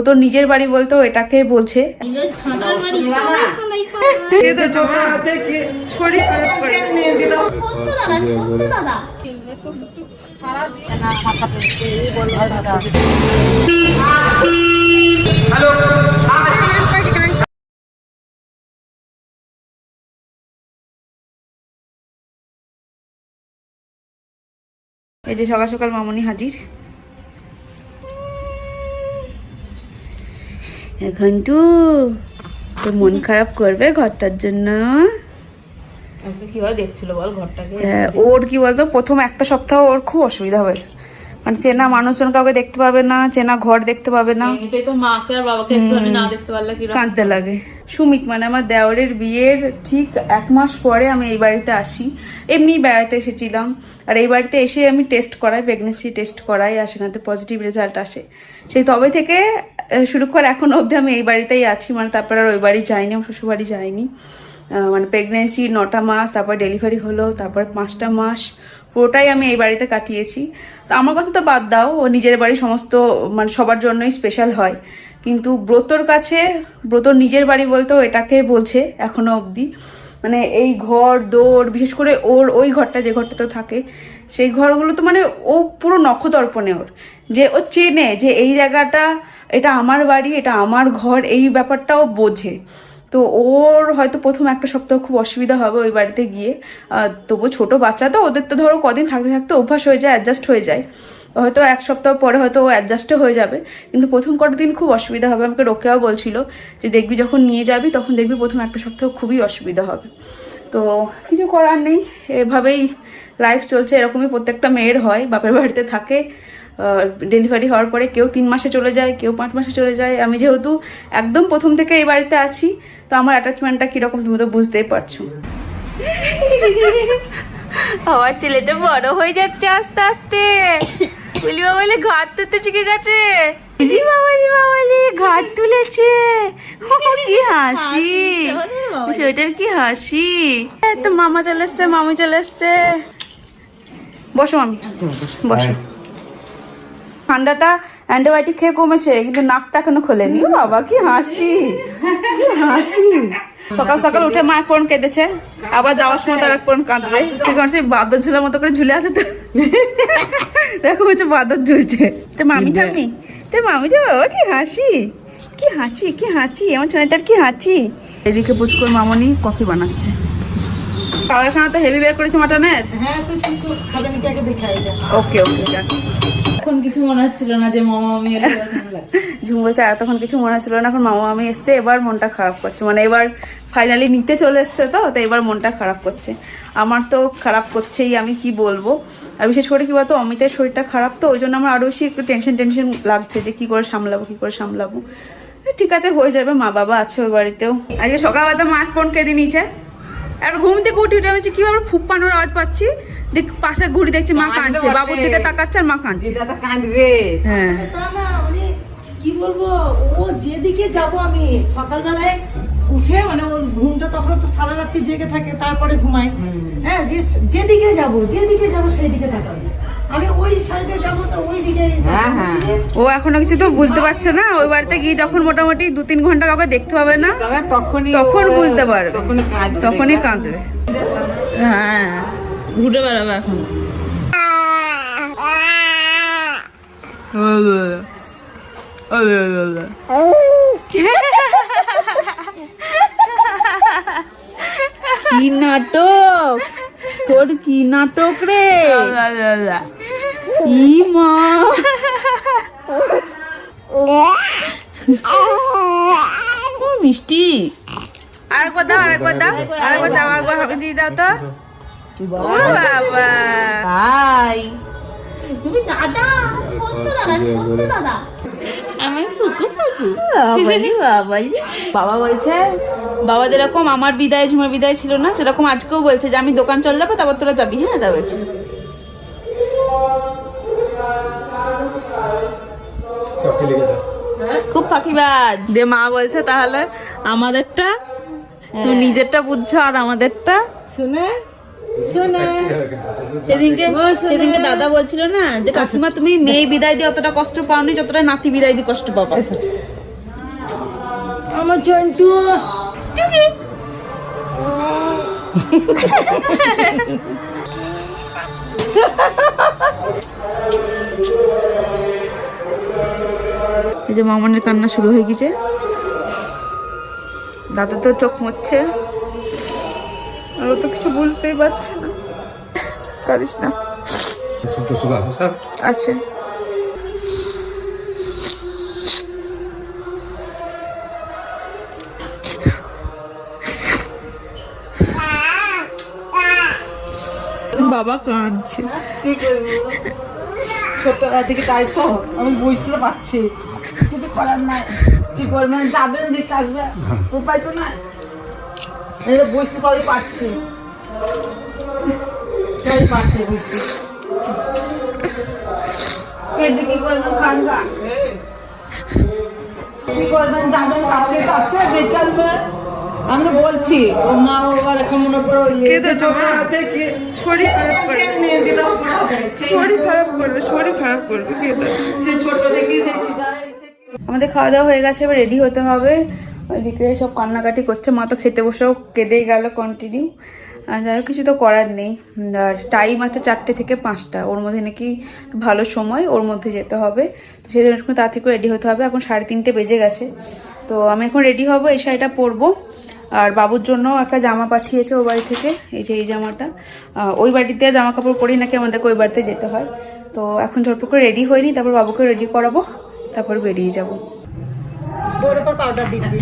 তোর নিজের বাড়ি বলতো এটাকে বলছে। এই যে সকাল সকাল মামনি হাজির। এখন তো তোর মন খারাপ করবে ঘরটার জন্য। আজকে কিভাবে দেখছিল বল ঘরটাকে? ওর কি বলতো, প্রথম একটা সপ্তাহ ওর খুব অসুবিধা হবে, মানে চেনা মানুষজন কাউকে দেখতে পাবে না, চেনা ঘর দেখতে পাবে না। এমনিতেই তো মাকে আর বাবাকে একটুখানি না দেখতে পারলে কি কাঁদতে লাগে। সুমিত মানে আমার দেওরের বিয়ের ঠিক 1 মাস পরে আমি এই বাড়িতে আসি। এমনি বেড়াতে এসেছিলাম, আর এই বাড়িতে এসে আমি টেস্ট করাই, প্রেগনেন্সি টেস্ট করাই, আর সেখানে পজিটিভ রেজাল্ট আসে। সেই তবে থেকে শুরু করে এখন অবধি আমি এই বাড়িতেই আছি, মানে তারপর আর ওই বাড়ি যাইনি, আমার শ্বশুর বাড়ি যাইনি। মানে প্রেগনেন্সি 9টা মাস, তারপর ডেলিভারি হলো, তারপর 5টা মাস পুরোটাই আমি এই বাড়িতে কাটিয়েছি। তো আমার কথা তো বাদ দাও, ও নিজের বাড়ি সমস্ত মানে সবার জন্যই স্পেশাল হয়, কিন্তু ব্রতর কাছে, ব্রতর নিজের বাড়ি বলতেও এটাকে বলছে এখনো অবধি। মানে এই ঘর দৌড়, বিশেষ করে ওর ওই ঘরটা, যে ঘরটাতে থাকে, সেই ঘরগুলো তো মানে ও পুরো নখদর্পণে ওর, যে ও চেনে যে এই জায়গাটা, এটা আমার বাড়ি, এটা আমার ঘর, এই ব্যাপারটাও বোঝে। তো ওর হয়তো প্রথম একটা সপ্তাহ খুব অসুবিধা হবে ওই বাড়িতে গিয়ে। তবু ছোট বাচ্চা তো, ওদের তো ধরো কদিন থাকতে থাকতে অভ্যাস হয়ে যায়, অ্যাডজাস্ট হয়ে যায়, হয়তো 1 সপ্তাহ পরে হয়তো ও অ্যাডজাস্টও হয়ে যাবে, কিন্তু প্রথম কটা দিন খুব অসুবিধা হবে। আমাকে রোকেয়াও বলছিল যে দেখবি যখন নিয়ে যাবি তখন দেখবি প্রথম একটা সপ্তাহ খুবই অসুবিধা হবে। তো কিছু করার নেই, এভাবেই লাইফ চলছে, এরকমই প্রত্যেকটা মেয়ের হয়, বাপের বাড়িতে থাকে। ডেলিভারি হওয়ার পরে কেউ 3 মাসে চলে যায়, কেউ 5 মাসে চলে যায়। আমি যেহেতু একদম প্রথম থেকে এই বাড়িতে আছি, তো আমার অ্যাটাচমেন্টটা কিরকম তুমি তো বুঝতেই পারছো। আমার ছেলেটা বড় হয়ে যাচ্ছে আস্তে আস্তে। বলি বাবালে ঘাট তুলতে শিখে গেছে, বাবালি ঘাট তুলেছে, কি হাসি, সেটার কি হাসি। তো মামা চলে এসছে, মামি চলে এসছে। বসো মামি, বসো। ঠান্ডাটা অ্যান্টিবায়োটিক খেয়ে কমেছে, কিন্তু নাকটা এখনো খোলেনি। বাবা কি হাসি, কি হাসি। সকাল সকাল উঠে মা কোন কেঁদেছে, আবার যাওয়ার সময় তার কোন কাঁদবে। ঠিক আছে, বাদর ঝুলার মতো করে ঝুলে আছে তো, দেখো হচ্ছে বাদর ঝুলছে। তো মামি ঠাম্মি, তো মামি যে বাবা কি হাসি, কি হাসি, কি হাসি, আমার ছোঁয়াটার কি হাসি। এদিকে পুচকুর মামনি কফি বানাচ্ছে। খাওয়ার সময় তো হেভি বের করেছে মাটনের। হ্যাঁ, তুই খাবেন কি আগে দেখাই। ওকে ওকে, যাচ্ছি। এখন কিছু মনে হচ্ছিল না যে মামা মামি এলে ঝুম বলছে এতক্ষণ কিছু মনে ছিল না, এখন মামা মামি এসছে, এবার মনটা খারাপ করছে, মানে এবার ফাইনালি নিতে চলে এসছে তো এবার মনটা খারাপ করছে। আমার তো খারাপ করছেই, আমি কি বলবো। আর বিশেষ করে কি বলতো, অমিতের শরীরটা খারাপ, তো ওই জন্য আমার আরো বেশি একটু টেনশন লাগছে যে কি করে সামলাবো। ঠিক আছে, হয়ে যাবে, মা বাবা আছে ওই বাড়িতেও। আজকে সকালবেলা মা ফোন কেঁদে নিয়েছে, আর ঘুম থেকে উঠে আমি কি ভাবে ফুপ্পানোর আওয়াজ পাচ্ছি, দেখ পাশে ঘুরি দেখছি মা কাঁদছে, বাবুর দিকে তাকাচ্ছে আর মা কাঁদছে। কাঁদবে, হ্যাঁ কি বলবো, ও যেদিকে যাবো আমি সকালবেলায় উঠে, মানে ওর ঘুমটা তখন তো সারা রাত্রি জেগে থাকে, তারপরে ঘুমাই। হ্যাঁ, যেদিকে যাবো সেই দিকে তাকাবো, আমি ওই সাইডে যাবো তো ওই দিকে। ও এখনো কিছু তো বুঝতে পারছে না, ওই বাড়িতে গিয়ে যখন মোটামুটি 2-3 ঘন্টা কাউকে দেখতে পাবে না, তখন বুঝতে পারবে, তখনই কাঁদবে। হ্যাঁ, ঘুরে বেড়াবে এখন। কি নাটক তোর, কি নাটক রে, কি মা। মিষ্টি, আরেকবার দাও, হাবি দিয়ে দাও তো। ও বাবা, তুমি দাদা, সত্য দাদা আমি ফুকু বাবা বলছে, বাবা যেরকম আমার বিদায় ঝুমার বিদায় ছিল না, সেরকম আজকেও বলছে যে আমি দোকান চল যাবো, তারপর তোরা যাবি। হ্যাঁ, তা বলছে। খুব ফাঁকিবাজ যে মা বলছে, তাহলে আমাদেরটা তুমি নিজেরটা বুঝছো আর আমাদেরটা শুনে সেদিনকে দাদা বলছিল না যে কাকিমা তুমি মেয়ে বিদায় দিয়ে অতটা কষ্ট পাওনি যতটা নাতি বিদায় দিয়ে কষ্ট পাবা। আমার জয়ন্তু এই যে মামনের কান্না শুরু হয়ে গেছে, দাদা তো চোখ মুছছে আর ও তো কিছু বুঝতেই পারছে না। কাঁদিস না, আচ্ছা বাবা কাঁদছে। ছোট থেকে তাই তো আমি বুঝতে তো পারছি, কিছু করার নাই। কি করবেন, যাবেন দেখতে আসবে, উপায় তো নাই। এই তো বুঝতে সবই পারছি, সবই পারছি বুঝতে। এদিকে কি করবেন, খানগা কি করবেন, যাবেন কাছে কাছে দেখে আসবে। আমি তো বলছি ও মা বাবার এখন মনে করো শরীর খারাপ করবে, শরীর খারাপ করবে। সে ছোট দেখি আমাদের খাওয়া দাওয়া হয়ে গেছে, এবার রেডি হতে হবে। ওইদিকে সব কান্নাকাটি করছে, মা তো খেতে বসেও কেঁদেই গেল কন্টিনিউ। আর যাই হোক, কিছু তো করার নেই। আর টাইম আছে 4টে থেকে 5টা, ওর মধ্যে নাকি ভালো সময়, ওর মধ্যে যেতে হবে। তো সেই জন্য একটু তাড়াতাড়ি করে রেডি হতে হবে। এখন 3:30 বেজে গেছে, তো আমি এখন রেডি হব, এই শাড়িটা পরবো। আর বাবুর জন্য একটা জামা পাঠিয়েছে ও বাড়ি থেকে, এই যে এই জামাটা। ওই বাড়িতে জামা কাপড় পরেই নাকি আমাদেরকে ওই বাড়িতে যেতে হয়। তো এখন ঝটপট করে রেডি হয়নি, তারপর বাবুকে রেডি করাবো, তারপর বেরিয়ে যাব। তোর উপর পাউডার দিয়ে দিবি।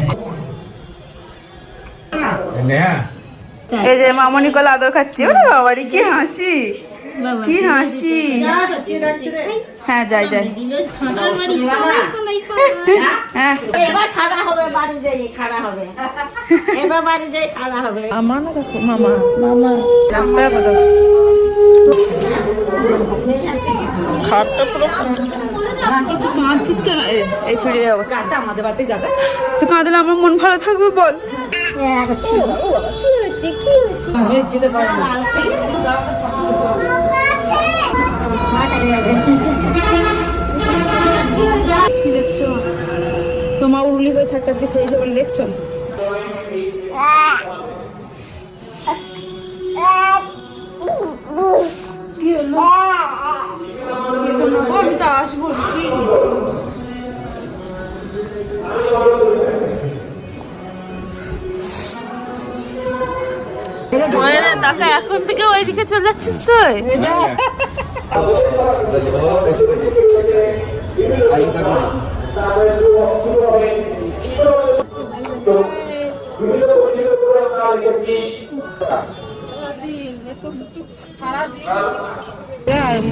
এই যে মামনি কলা আদর খাচ্ছি, ওরে বাবারে কি হাসি, কি হাসি। হ্যাঁ যাই যাই, হ্যাঁ এবার খাড়া হবে, বাড়ি যাই খাড়া হবে, এবার বাড়ি যাই খাড়া হবে। মামা না দেখো, মামা মামা নাম্বার কত? খাটটা পুরো তুই কাঁদছিস কেন? এই শরীরের অবস্থা, আমাদের বাড়িতে যাবে তুই কাঁদলে আমার মন ভালো থাকবে বল? যেতে পারে না। কি দেখছো? তোমার উরুলি হয়ে থাকতে আজকে সেই যে বলে দেখছো। কি হলো? আমি তো আসবো। টাকা এখন থেকে ওইদিকে চলে যাচ্ছিস তুই?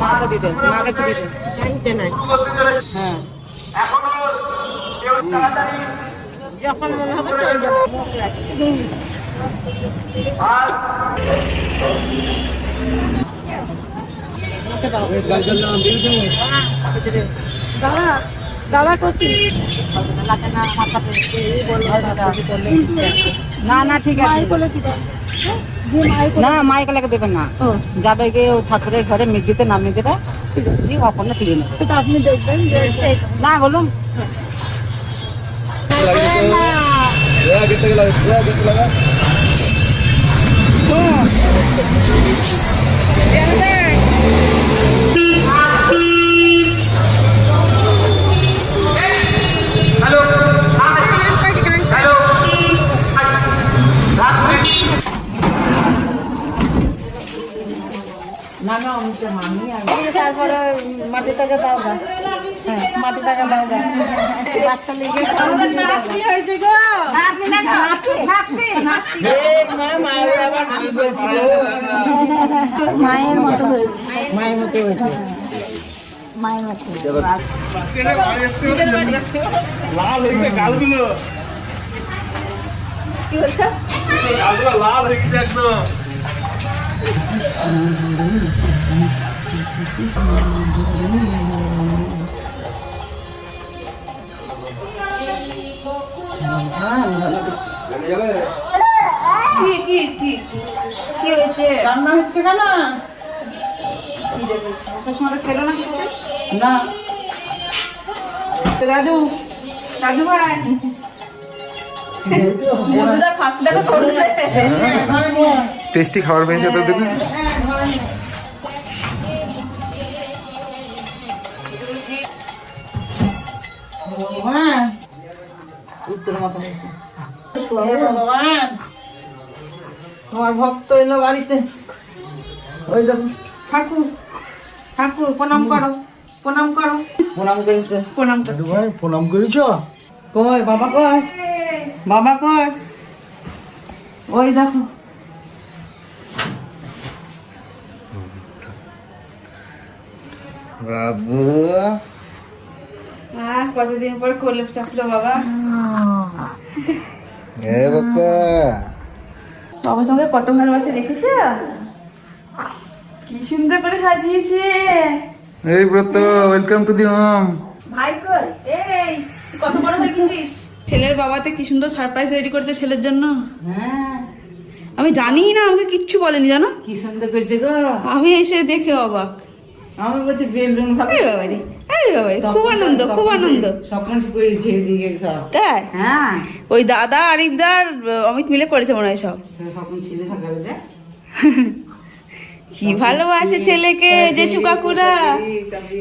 মাকে দিতে, মাকে একটু দিতে। হ্যাঁ, যখন মনে হবে চলে যাবো। দাদা দাদা করছি না না ঠিক আছে না, মাইকে লেগে দেবেন না, যাবে গিয়ে ও ঠাকুরের ঘরে মেঝেতে নামিয়ে দেবে, ঠিক আছে দিয়ে ওখানে তুলে নেবে। সেটা আপনি দেখবেন না, বলুন তারপরে মাটি টাকা দাও গা, হ্যাঁ মাটি টাকা দাও গা, বাচ্চা লিখে মায়ের মতো হয়েছে, মায়ের মতো হয়েছে, মায়ের মতো লাল হয়েছে গালগুলো। কি বলছো? গালগুলো লাল হয়ে গেছে একদম। কি হয়েছে? রান্না হচ্ছে কেন? খিদে পেয়েছে। আসার সময় তো খেলো না কিছুতে? না তো দাদু ভাই বন্ধুরা খাচ্ছে দেখো করবে। টেস্টি খাবার পেয়েছে তো দিদি। ভগবান উত্তর মাথা হয়েছে। হে ভগবান, তোমার ভক্ত এলো বাড়িতে। ওই দেখো ঠাকুর, ঠাকুর প্রণাম করো, প্রণাম করো। প্রণাম করেছে। প্রণাম করছি। ভাই প্রণাম করেছ? কই বাবা কই? বাবা কই? ওই দেখো। বাবু কতদিন পর কোলে চাপলো বাবা। এ বাবা বাবা তোমাকে কত ভালোবাসে দেখেছ? কি সুন্দর করে সাজিয়েছে। এই ব্রত, ওয়েলকাম টু দি হোম। ভাই কই? এই কত বড় হয়ে গেছিস। ছেলের বাবাতে কি সুন্দর সারপ্রাইজ রেডি করেছে ছেলের জন্য। হ্যাঁ আমি জানি না, আমাকে কিচ্ছু বলেনি জানো। কি সুন্দর করেছে গো। আমি এসে দেখে অবাক। আমি বলছি বেলুন ভালো। আরে বাবারে, আরে বাবারে, খুব আনন্দ, খুব আনন্দ। স্বপ্ন করেছে এদিকে সব। তাই হ্যাঁ ওই দাদা আরিফদার অমিত মিলে করেছে মনে হয় সব। স্বপ্ন ছিল সকালে যা। কি ভালোবাসে ছেলেকে জেঠু কাকুরা।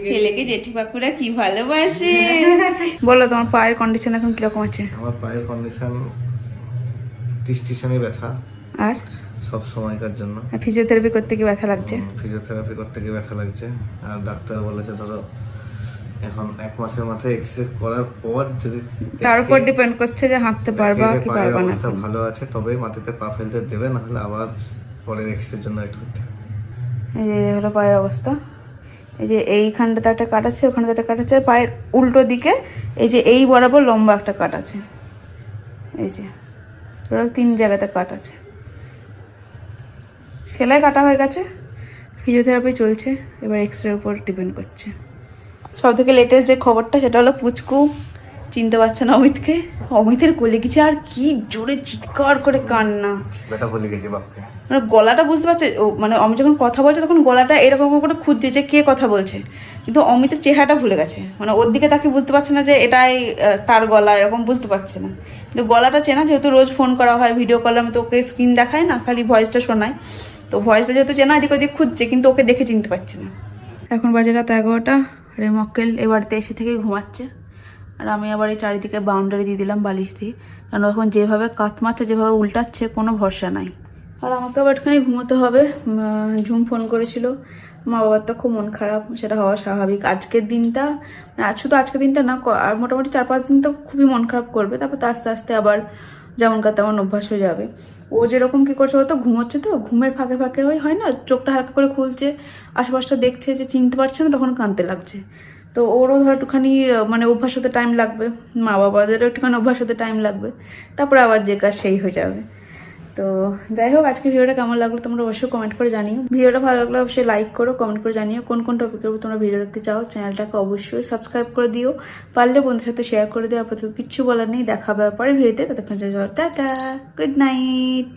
ছেলেকে জেঠু কাকুরা কি ভালোবাসে। বলো তোমার পায়ের কন্ডিশন এখন কিরকম আছে? আমার পায়ের কন্ডিশন টিসটিশনে ব্যথা আর সব সময়কার জন্য। ফিজিওথেরাপি করতে কি ব্যথা লাগছে? ফিজিওথেরাপি করতে গিয়ে ব্যথা লাগছে। আর ডাক্তার বলেছে ধরো এখন 1 মাসের মাথায় এক্সরে করার পর যদি তার উপর ডিপেন্ড করছে যে হাঁটতে পারবা দেখে যে কি পায়ের পারবা না। অবস্থা ভালো আছে তবেই মাটিতে পা ফেলতে দেবে, না হলে আবার পরের এক্সরের জন্য ওয়েট করতে হবে। এই যে হলো পায়ের অবস্থা। এই যে এইখানটাতে একটা কাট আছে, ওখানটাতে একটা কাট আছে, আর পায়ের উল্টো দিকে এই যে এই বরাবর লম্বা একটা কাট আছে। এই যে টোটাল 3 জায়গাতে কাট আছে। সেলাই কাটা হয়ে গেছে, ফিজিওথেরাপি চলছে, এবার এক্সরের উপর ডিপেন্ড করছে। সব থেকে লেটেস্ট যে খবরটা সেটা হলো পুচকু চিনতে পারছে না অমিতকে। অমিতের কোলে গেছে আর কি জোরে চিৎকার করে কান্না। বেটা ভুলে গেছি বাপকে। মানে গলাটা বুঝতে পারছে ও, মানে অমিত যখন কথা বলছে তখন গলাটা এরকম করে খুঁজছে যে কে কথা বলছে, কিন্তু অমিতের চেহারাটা ভুলে গেছে। মানে ওর দিকে তাকে বুঝতে পারছে না যে এটাই তার গলা, এরকম বুঝতে পারছে না। কিন্তু গলাটা চেনা, যেহেতু রোজ ফোন করা হয়, ভিডিও কলে আমি তো ওকে স্ক্রিন দেখাই না, খালি ভয়েসটা শোনাই, তো ভয়েসটা যেহেতু চেনা এদিক ওদিক খুঁজছে, কিন্তু ওকে দেখে চিনতে পারছে না। এখন বাজে রাত 11টা। আর এই মক্কেল এ বাড়িতে এসে থেকেই ঘুমাচ্ছে, আর আমি আবার এই চারিদিকে বাউন্ডারি দিয়ে দিলাম বালিশ দিয়ে, কারণ এখন যেভাবে কাত মারছে, যেভাবে উল্টাচ্ছে, কোনো ভরসা নাই। আর আমাকে আবার একটুখানি ঘুমোতে হবে। ঝুম ফোন করেছিল, মা বাবার তো খুব মন খারাপ, সেটা হওয়া স্বাভাবিক। আজকের দিনটা, শুধু আজকের দিনটা না, আর মোটামুটি 4-5 দিন তো খুবই মন খারাপ করবে, তারপর তো আস্তে আস্তে আবার যেমনকার তেমন অভ্যাস হয়ে যাবে। ও যেরকম কী করছে, ও তো ঘুমোচ্ছে, তো ঘুমের ফাঁকে ফাঁকে হয় না, চোখটা হালকা করে খুলছে, আশেপাশটা দেখছে, যে চিনতে পারছে না, তখন কাঁদতে লাগছে। তো ওরও ধর একটুখানি মানে অভ্যাস হতে টাইম লাগবে, মা বাবাদেরও একটুখানি অভ্যাস হতে টাইম লাগবে, তারপরে আবার যে কাজ সেই হয়ে যাবে। তো যাই হোক, আজকে ভিডিওটা কেমন লাগলো তোমরা অবশ্যই কমেন্ট করে জানিও। ভিডিওটা ভালো লাগলে অবশ্যই লাইক করো, কমেন্ট করে জানিও কোন কোন টপিকের উপর তোমরা ভিডিও দেখতে চাও। চ্যানেলটাকে অবশ্যই সাবস্ক্রাইব করে দিও, পারলে বন্ধুদের সাথে শেয়ার করে দিও। আপাতত কিচ্ছু বলার নেই, দেখা হবে পরে ভিডিওতে। ততক্ষণ টাটা, গুড নাইট।